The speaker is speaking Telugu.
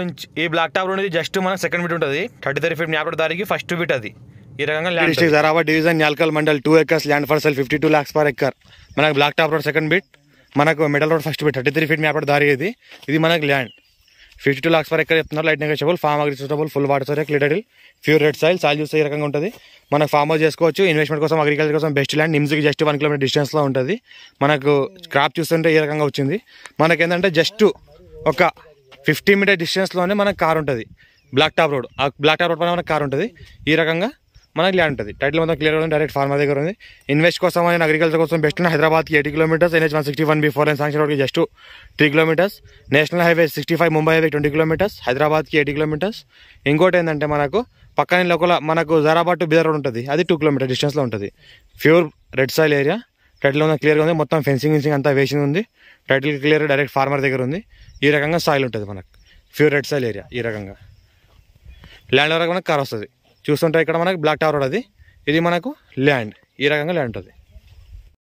నుంచి ఈ బ్లాక్ టాప్ రోడ్ జస్ట్ మన సెకండ్ బిట్ ఉంటుంది 33 ఫీట్ మ్యాప్ రోడ్ దారికి ఫస్ట్ బిట్ అది ఈ రకంగా land district Zaheerabad division Nyalkal mandal 2 acres land for sale 52 lakhs per acre మనకు black top road second bit మనకు middle road first bit 33 feet map road దారి ఇది మనకు ల్యాండ్ 52 lakhs per acre చెప్తున్నారు. Light negotiable farm agri suitable full water సోరియా క్లిడల్ ప్యూర్ రెడ్ సాయిల్ చూస్తే ఈ రకంగా ఉంటుంది. మనకు ఫార్మ్ హౌస్ చేసుకోవచ్చు. ఇన్వెస్ట్మెంట్ కోసం అగ్రికల్చర్ కోసం బెస్ట్ ల్యాండ్. నిమ్స్కి జస్ట్ 1 kilometer డిస్టెన్స్లో ఉంటుంది. మనకు క్రాప్ చూస్తుంటే ఈ రకంగా వచ్చింది. మనకి ఏంటంటే జస్ట్ ఒక 50 meter డిస్టెన్స్లోనే మనకు కార్ ఉంటుంది. బ్లాక్ టాప్ రోడ్ ఆ బ్లాక్ టాప్ రోడ్ పైన మనకు కార్ ఉంటుంది. ఈ రకంగా మనకి ల్యాండ్ ఉంటుంది. టైటిల్ మొత్తం క్లియర్ ఉంది. డైరెక్ట్ ఫార్మర్ దగ్గర ఉంది. ఇన్వెస్ట్ కోసం అని అగ్రికల్చర్ కోసం బెస్ట్ హైదరాబాద్కి 80 kilometers, NH 161B4 line sanction రోడ్కి just 3 kilometers, national highway 65 Mumbai highway 20 kilometers, హైదరాబాద్కి 80 kilometers. ఇంకోటి ఏంటంటే మనకు పక్కన లోకల్ మనకు జరాబాద్ టు బీదర్ రోడ్ ఉంటుంది. అది 2 kilometer డిస్టెన్స్లో ఉంటుంది. Pure red soil area. Title మొత్తం క్లియర్గా ఉంది. మొత్తం ఫెన్సింగ్ అంతా వేసింది ఉంది. టైటిల్ క్లియర్ డైరెక్ట్ ఫార్మర్ దగ్గర ఉంది. ఈ రకంగా సాయిల్ ఉంటుంది మనకు. Pure red soil area. ఈ రకంగా ల్యాండ్ వరకు మనకు కార్ వస్తుంది. చూస్తుంటే ఇక్కడ మనకు బ్లాక్ టాప్ రోడ్ అది ఇది మనకు ల్యాండ్. ఈ రకంగా ల్యాండ్ ఉంటుంది.